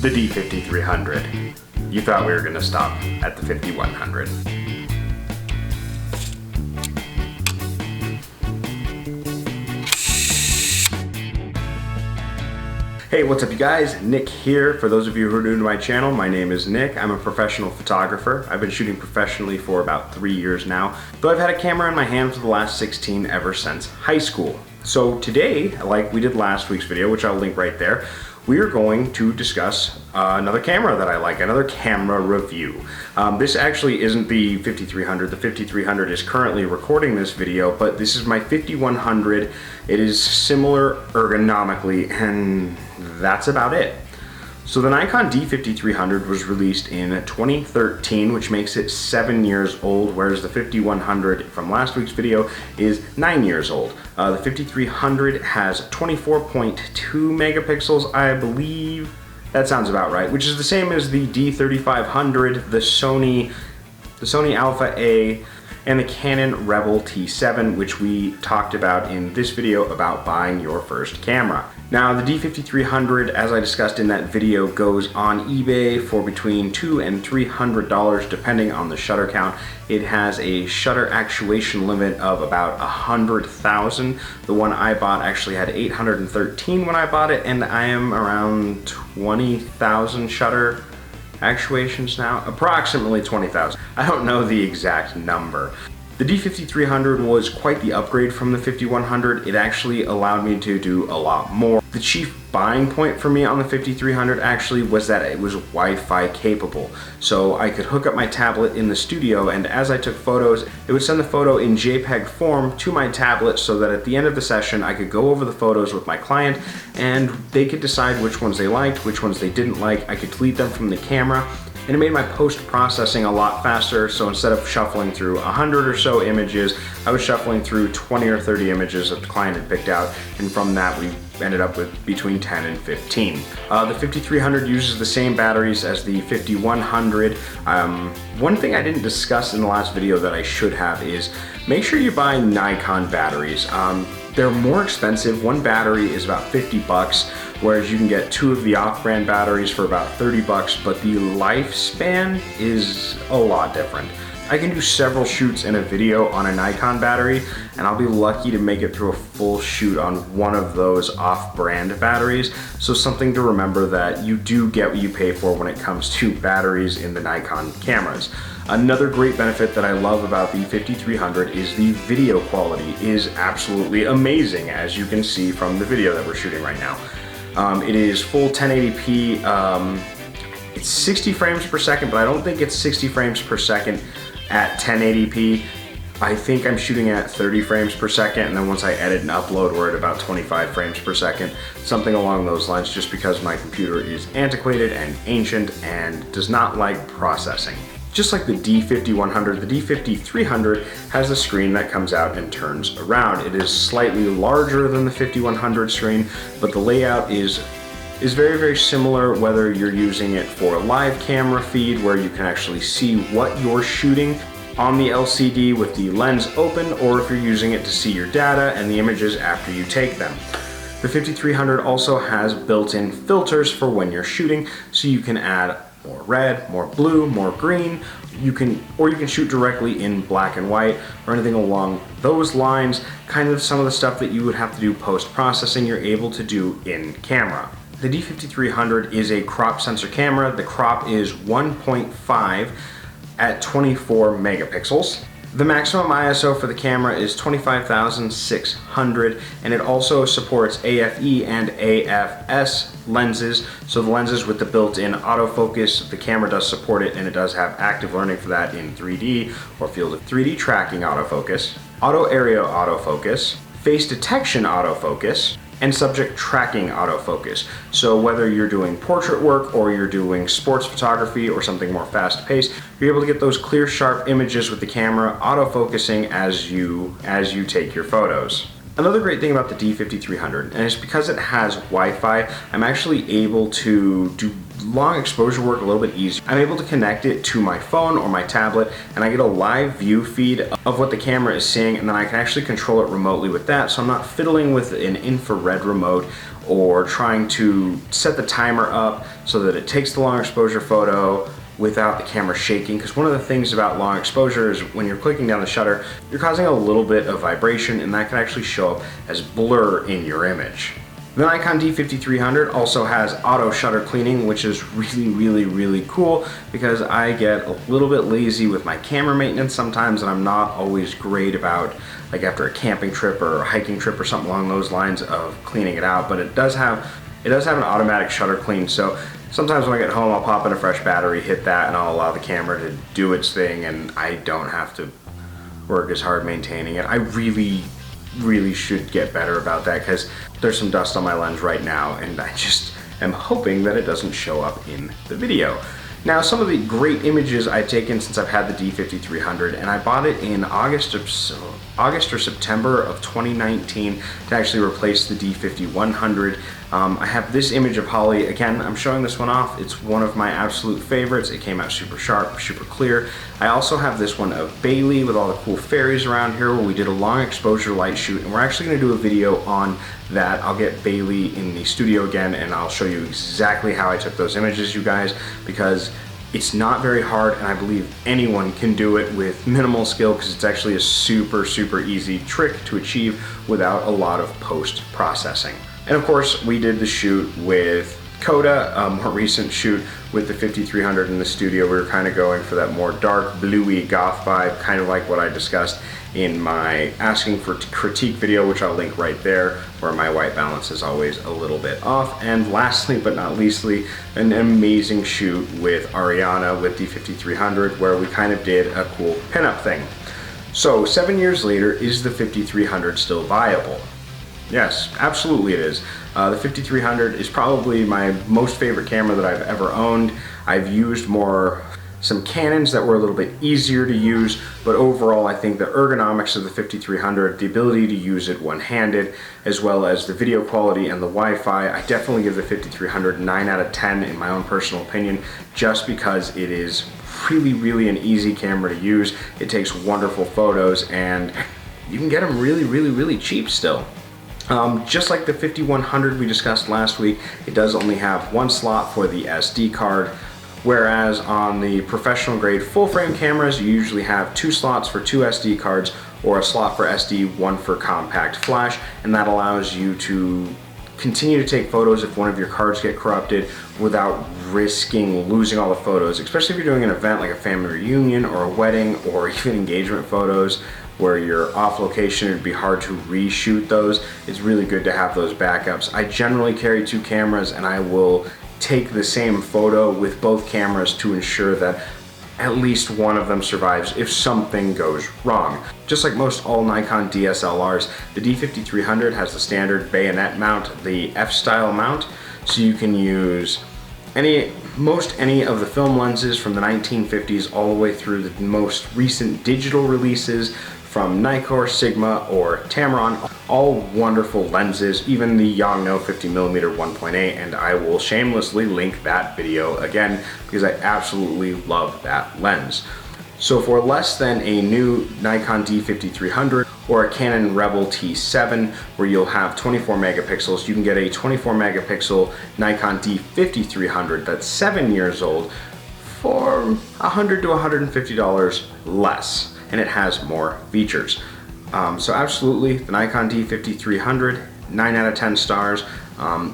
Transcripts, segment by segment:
the D5300. You thought we were gonna stop at the 5100. Hey, what's up you guys? Nick here. For those of you who are new to my channel, my name is Nick. I'm a professional photographer. I've been shooting professionally for about 3 years now, though I've had a camera in my hand for the last 16 ever since high school. So today, like we did last week's video, which I'll link right there, we are going to discuss another camera that I like, another camera review. This actually isn't the 5300. The 5300 is currently recording this video, but this is my 5100. It is similar ergonomically, and that's about it. So the Nikon D5300 was released in 2013, which makes it 7 years old, whereas the 5100 from last week's video is 9 years old. The 5300 has 24.2 megapixels, I believe. That sounds about right, which is the same as the D3500, the Sony Alpha A, and the Canon Rebel T7, which we talked about in this video about buying your first camera. Now, the D5300, as I discussed in that video, goes on eBay for between $200 and $300 depending on the shutter count. It has a shutter actuation limit of about 100,000. The one I bought actually had 813 when I bought it, and I am around 20,000 shutter actuations now, approximately 20,000. I don't know the exact number. The D5300 was quite the upgrade from the 5100. It actually allowed me to do a lot more. The chief buying point for me on the 5300 actually was that it was Wi-Fi capable. So I could hook up my tablet in the studio, and as I took photos, it would send the photo in JPEG form to my tablet so that at the end of the session I could go over the photos with my client and they could decide which ones they liked, which ones they didn't like. I could delete them from the camera, and it made my post-processing a lot faster. So instead of shuffling through 100 or so images, I was shuffling through 20 or 30 images that the client had picked out, and from that we ended up with between 10 and 15. The 5300 uses the same batteries as the 5100. One thing I didn't discuss in the last video that I should have is make sure you buy Nikon batteries. They're more expensive. One battery is about 50 bucks, whereas you can get 2 of the off-brand batteries for about 30 bucks, but the lifespan is a lot different. I can do several shoots in a video on a Nikon battery, and I'll be lucky to make it through a full shoot on one of those off-brand batteries. So something to remember, that you do get what you pay for when it comes to batteries in the Nikon cameras. Another great benefit that I love about the 5300 is the video quality is absolutely amazing, as you can see from the video that we're shooting right now. It is full 1080p. It's 60 frames per second, but I don't think it's 60 frames per second at 1080p. I think I'm shooting at 30 frames per second, and then once I edit and upload, we're at about 25 frames per second, something along those lines, just because my computer is antiquated and ancient and does not like processing. Just like the D5100, the D5300 has a screen that comes out and turns around. It is slightly larger than the 5100 screen, but the layout is very, very similar, whether you're using it for a live camera feed where you can actually see what you're shooting on the LCD with the lens open, or if you're using it to see your data and the images after you take them. The 5300 also has built-in filters for when you're shooting, so you can add more red, more blue, more green. You can shoot directly in black and white or anything along those lines. Kind of some of the stuff that you would have to do post-processing, you're able to do in camera. The D5300 is a crop sensor camera. The crop is 1.5 at 24 megapixels. The maximum ISO for the camera is 25,600, and it also supports AFE and AFS lenses. So the lenses with the built-in autofocus, the camera does support it, and it does have active learning for that in 3D or field of 3D tracking autofocus, auto area autofocus, face detection autofocus, and subject tracking autofocus. So whether you're doing portrait work or you're doing sports photography or something more fast-paced, you're able to get those clear, sharp images with the camera autofocusing as you take your photos. Another great thing about the D5300, and it's because it has Wi-Fi, I'm actually able to do long exposure work a little bit easier. I'm able to connect it to my phone or my tablet, and I get a live view feed of what the camera is seeing, and then I can actually control it remotely with that, so I'm not fiddling with an infrared remote or trying to set the timer up so that it takes the long exposure photo without the camera shaking, because one of the things about long exposure is when you're clicking down the shutter, you're causing a little bit of vibration, and that can actually show up as blur in your image. The Nikon D5300 also has auto shutter cleaning, which is really cool because I get a little bit lazy with my camera maintenance sometimes, and I'm not always great about, like after a camping trip or a hiking trip or something along those lines, of cleaning it out. But it does have an automatic shutter clean, so sometimes when I get home I'll pop in a fresh battery, hit that, and I'll allow the camera to do its thing, and I don't have to work as hard maintaining it. I really should get better about that, because there's some dust on my lens right now, and I just am hoping that it doesn't show up in the video. Now, some of the great images I've taken since I've had the D5300, and I bought it in August or September of 2019 to actually replace the D5100. I have this image of Holly. Again, I'm showing this one off. It's one of my absolute favorites. It came out super sharp, super clear. I also have this one of Bailey with all the cool fairies around here, where we did a long exposure light shoot, and we're actually going to do a video on that. I'll get Bailey in the studio again, and I'll show you exactly how I took those images, you guys, because it's not very hard, and I believe anyone can do it with minimal skill, because it's actually a super easy trick to achieve without a lot of post-processing. And of course, we did the shoot with Coda, a more recent shoot with the 5300 in the studio. We were kind of going for that more dark, bluey goth vibe, kind of like what I discussed in my asking for critique video, which I'll link right there, where my white balance is always a little bit off. And lastly but not leastly, an amazing shoot with Ariana with the 5300, where we kind of did a cool pinup thing. So 7 years later, is the 5300 still viable? Yes, absolutely it is. The 5300 is probably my most favorite camera that I've ever owned. I've used some Canons that were a little bit easier to use, but overall I think the ergonomics of the 5300, the ability to use it one-handed, as well as the video quality and the Wi-Fi, I definitely give the 5300 9 out of 10 in my own personal opinion, just because it is really an easy camera to use. It takes wonderful photos, and you can get them really cheap still. Just like the 5100 we discussed last week, it does only have one slot for the SD card, whereas on the professional grade full frame cameras you usually have 2 slots for 2 SD cards, or a slot for SD, 1 for compact flash, and that allows you to continue to take photos if one of your cards get corrupted without risking losing all the photos, especially if you're doing an event like a family reunion or a wedding, or even engagement photos where you're off location. It'd be hard to reshoot those. It's really good to have those backups. I generally carry 2 cameras, and I will take the same photo with both cameras to ensure that at least one of them survives if something goes wrong. Just like most all Nikon DSLRs, the D5300 has the standard bayonet mount, the F-style mount, so you can use any of the film lenses from the 1950s all the way through the most recent digital releases from Nikkor, Sigma, or Tamron. All wonderful lenses, even the Yongnuo 50mm 1.8, and I will shamelessly link that video again because I absolutely love that lens. So for less than a new Nikon D5300 or a Canon Rebel T7, where you'll have 24 megapixels, you can get a 24 megapixel Nikon D5300 that's 7 years old for $100 to $150 less, and it has more features. So absolutely, the Nikon D5300, 9 out of 10 stars.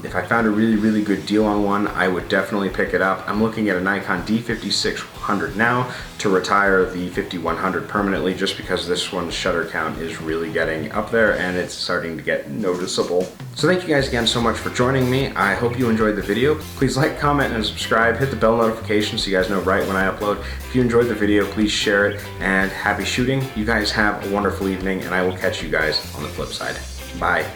If I found a really good deal on one, I would definitely pick it up. I'm looking at a Nikon D5600 now to retire the 5100 permanently, just because this one's shutter count is really getting up there and it's starting to get noticeable. So thank you guys again so much for joining me. I hope you enjoyed the video. Please like, comment, and subscribe. Hit the bell notification so you guys know right when I upload. If you enjoyed the video, please share it, and happy shooting. You guys have a wonderful evening, and I will catch you guys on the flip side. Bye.